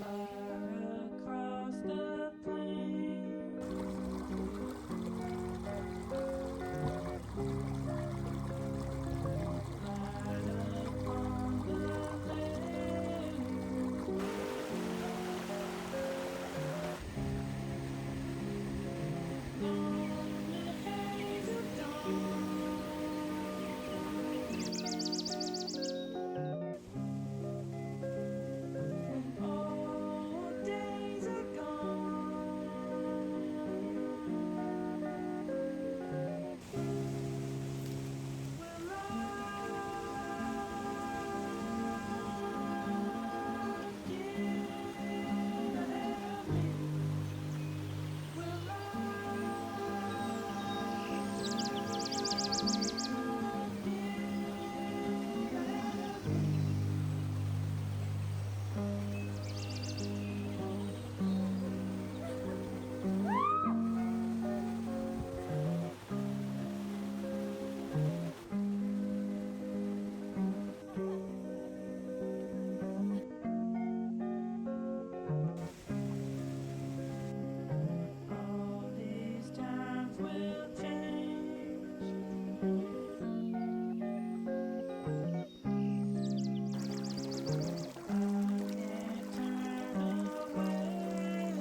across the plains, light upon the lake, on the haze of dawn, all days are gone. Will I give me? Will all these times will change? I can't turn away.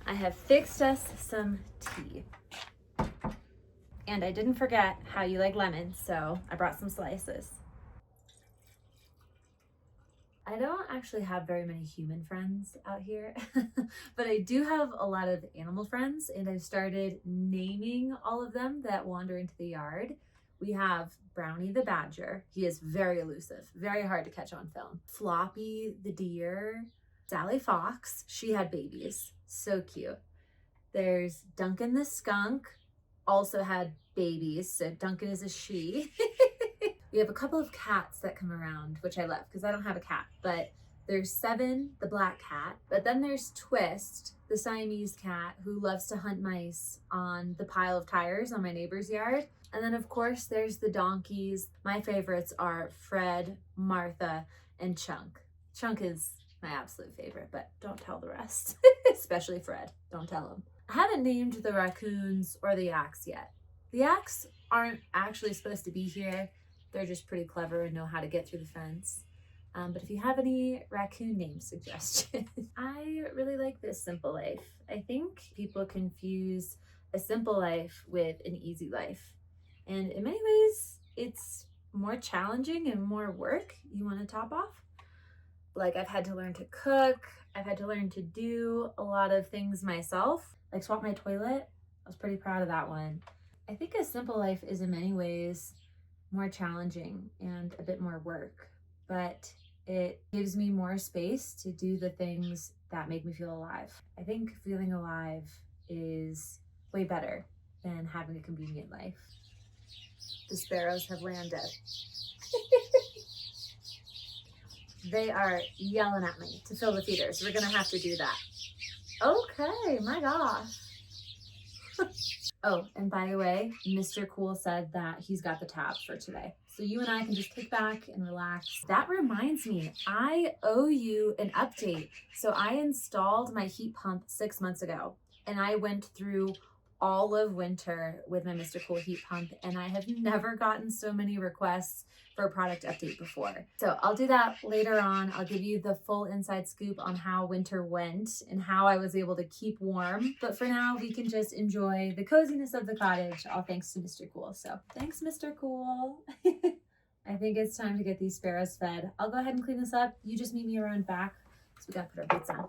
I have fixed us some tea. And I didn't forget how you like lemons, so I brought some slices. I don't actually have very many human friends out here, but I do have a lot of animal friends, and I've started naming all of them that wander into the yard. We have Brownie the badger. He is very elusive, very hard to catch on film. Floppy the deer. Sally Fox, she had babies, so cute. There's Duncan the skunk, also had babies, so Duncan is a she. We have a couple of cats that come around, which I love because I don't have a cat, but there's Seven, the black cat, but then there's Twist, the Siamese cat who loves to hunt mice on the pile of tires on my neighbor's yard. And then of course there's the donkeys. My favorites are Fred, Martha, and Chunk. Chunk is my absolute favorite, but don't tell the rest, especially Fred, don't tell him. I haven't named the raccoons or the yaks yet. The yaks aren't actually supposed to be here. They're just pretty clever and know how to get through the fence. But if you have any raccoon name suggestions, I really like this simple life. I think people confuse a simple life with an easy life. And in many ways, it's more challenging and more work you want to top off. Like I've had to learn to cook. I've had to learn to do a lot of things myself, like swap my toilet. I was pretty proud of that one. I think a simple life is in many ways more challenging and a bit more work, but it gives me more space to do the things that make me feel alive. I think feeling alive is way better than having a convenient life. The sparrows have landed. They are yelling at me to fill the feeders. We're gonna have to do that. Okay, my gosh. Oh, and by the way, Mr. Cool said that he's got the tab for today. So you and I can just kick back and relax. That reminds me, I owe you an update. So I installed my heat pump 6 months ago, and I went through all of winter with my Mr. Cool heat pump, and I have never gotten so many requests for a product update before. So I'll do that later on. I'll give you the full inside scoop on how winter went and how I was able to keep warm. But for now, we can just enjoy the coziness of the cottage, all thanks to Mr. Cool. So thanks, Mr. Cool. I think it's time to get these sparrows fed. I'll go ahead and clean this up. You just meet me around back, so we gotta put our boots on.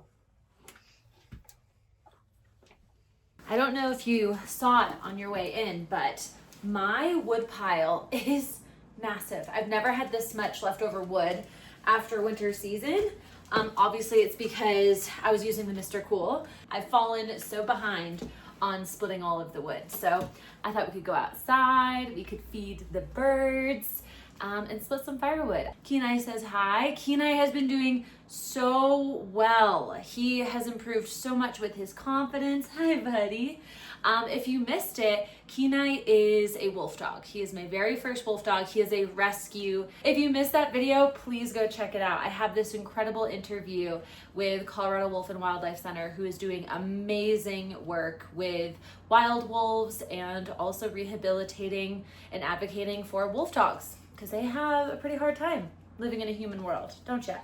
I don't know if you saw it on your way in, but my wood pile is massive. I've never had this much leftover wood after winter season. Obviously it's because I was using the Mr. Cool. I've fallen so behind on splitting all of the wood. So I thought we could go outside, we could feed the birds, and split some firewood. Kenai says hi. Kenai has been doing so well. He has improved so much with his confidence. Hi, buddy. If you missed it, Kenai is a wolf dog. He is my very first wolf dog. He is a rescue. If you missed that video, please go check it out. I have this incredible interview with Colorado Wolf and Wildlife Center, who is doing amazing work with wild wolves and also rehabilitating and advocating for wolf dogs, because they have a pretty hard time living in a human world, don't you?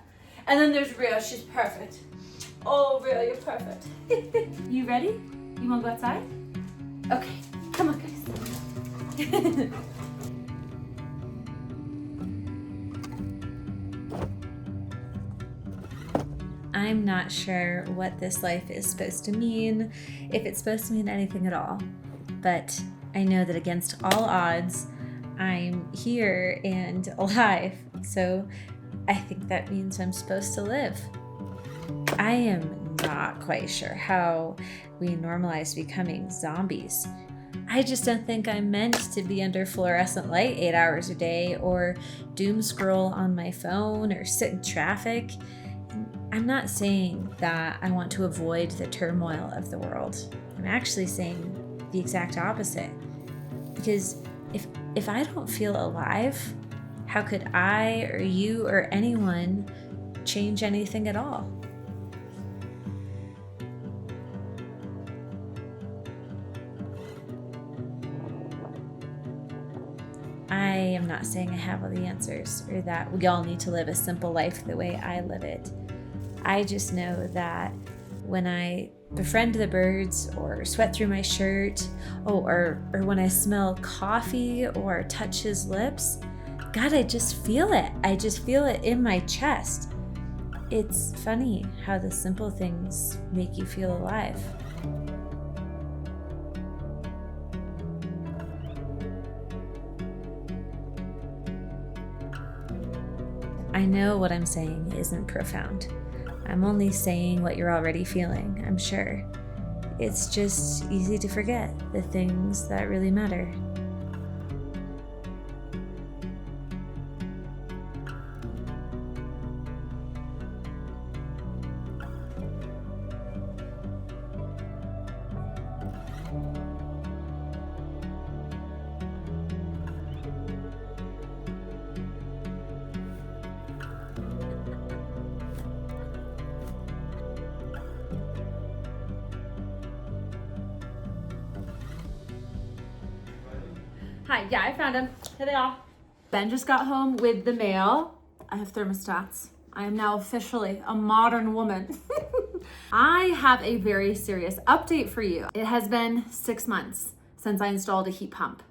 And then there's Rio. She's perfect. Oh, Rio, you're perfect. You ready? You want to go outside? Okay, come on, guys. I'm not sure what this life is supposed to mean, if it's supposed to mean anything at all. But I know that against all odds, I'm here and alive. So I think that means I'm supposed to live. I am not quite sure how we normalize becoming zombies. I just don't think I'm meant to be under fluorescent light 8 hours a day, or doom scroll on my phone, or sit in traffic. I'm not saying that I want to avoid the turmoil of the world. I'm actually saying the exact opposite. Because if I don't feel alive, how could I or you or anyone change anything at all? I am not saying I have all the answers, or that we all need to live a simple life the way I live it. I just know that when I befriend the birds, or sweat through my shirt, or when I smell coffee or touch his lips, God, I just feel it. I just feel it in my chest. It's funny how the simple things make you feel alive. I know what I'm saying isn't profound. I'm only saying what you're already feeling, I'm sure. It's just easy to forget the things that really matter. Hi, yeah, I found them. Here they are. Ben just got home with the mail. I have thermostats. I am now officially a modern woman. I have a very serious update for you. It has been 6 months since I installed a heat pump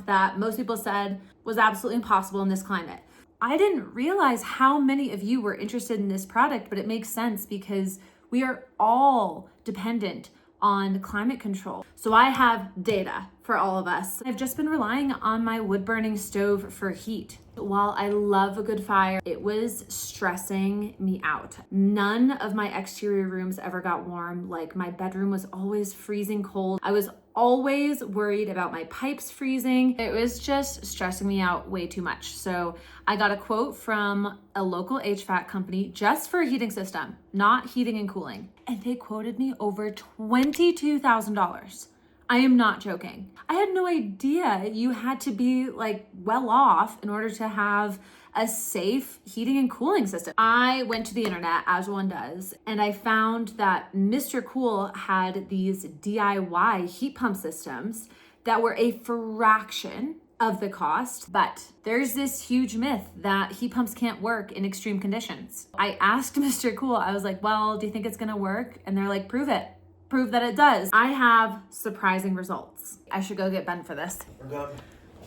that most people said was absolutely impossible in this climate. I didn't realize how many of you were interested in this product, but it makes sense because we are all dependent on climate control. So I have data for all of us. I've just been relying on my wood burning stove for heat. While I love a good fire, it was stressing me out. None of my exterior rooms ever got warm. Like, my bedroom was always freezing cold. I was always worried about my pipes freezing. It was just stressing me out way too much. So I got a quote from a local HVAC company just for a heating system, not heating and cooling. And they quoted me over $22,000. I am not joking. I had no idea you had to be like well off in order to have a safe heating and cooling system. I went to the internet, as one does, and I found that Mr. Cool had these DIY heat pump systems that were a fraction of the cost. But there's this huge myth that heat pumps can't work in extreme conditions. I asked Mr. Cool, I was like, well, do you think it's gonna work? And they're like, prove it. Prove that it does. I have surprising results. I should go get Ben for this. We're done.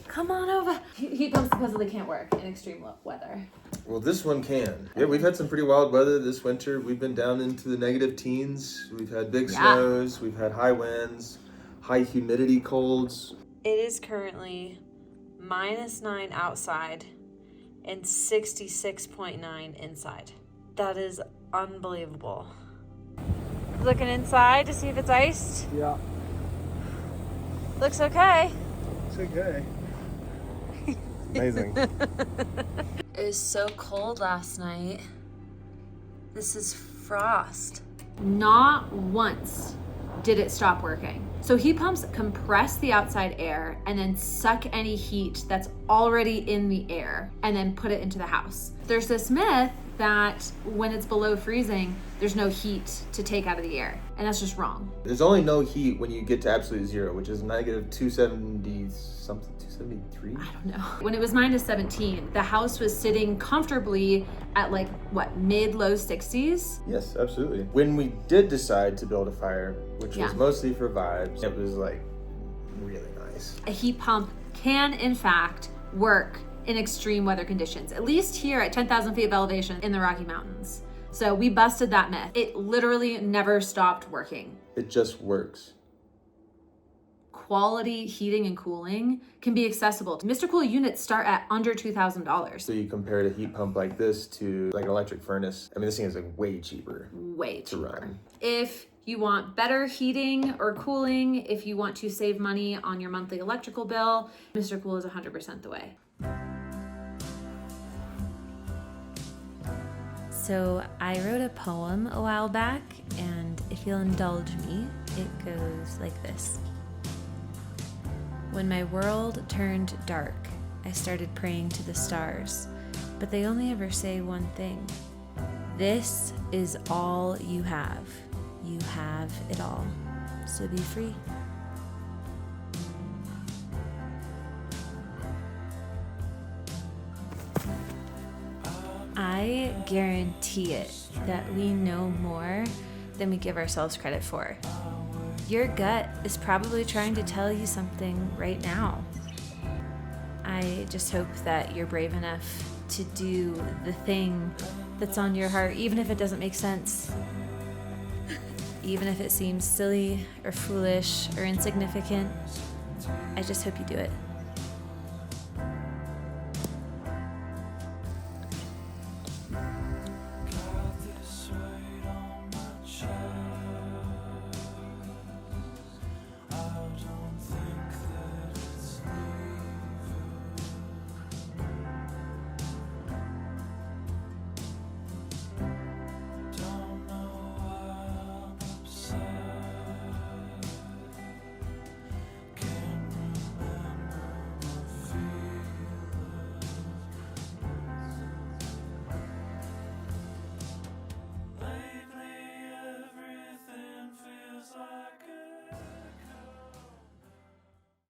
Come on over. Heat pumps supposedly can't work in extreme weather. Well, this one can. Yeah, we've had some pretty wild weather this winter. We've been down into the negative teens. We've had big snows. We've had high winds, high humidity colds. It is currently -9 outside and 66.9 inside. That is unbelievable. Looking inside to see if it's iced. Yeah. Looks okay. It's okay. Amazing. It was so cold last night. This is frost. Not once did it stop working. So heat pumps compress the outside air and then suck any heat that's already in the air and then put it into the house. There's this myth that when it's below freezing, there's no heat to take out of the air, and that's just wrong. There's only no heat when you get to absolute zero, which is negative 270 something, 273? I don't know. When it was -17, the house was sitting comfortably at like, what, mid-low 60s? Yes, absolutely. When we did decide to build a fire, which was mostly for vibes, it was like really nice. A heat pump can, in fact, work in extreme weather conditions, at least here at 10,000 feet of elevation in the Rocky Mountains. So we busted that myth. It literally never stopped working. It just works. Quality heating and cooling can be accessible. Mr. Cool units start at under $2,000. So you compare a heat pump like this to like an electric furnace. I mean, this thing is like way cheaper. Way to cheaper. run. If you want better heating or cooling, if you want to save money on your monthly electrical bill, Mr. Cool is 100% the way. So I wrote a poem a while back, and if you'll indulge me, it goes like this. When my world turned dark, I started praying to the stars, but they only ever say one thing. This is all you have. You have it all. So be free. I guarantee it that we know more than we give ourselves credit for. Your gut is probably trying to tell you something right now. I just hope that you're brave enough to do the thing that's on your heart, even if it doesn't make sense. Even if it seems silly or foolish or insignificant, I just hope you do it.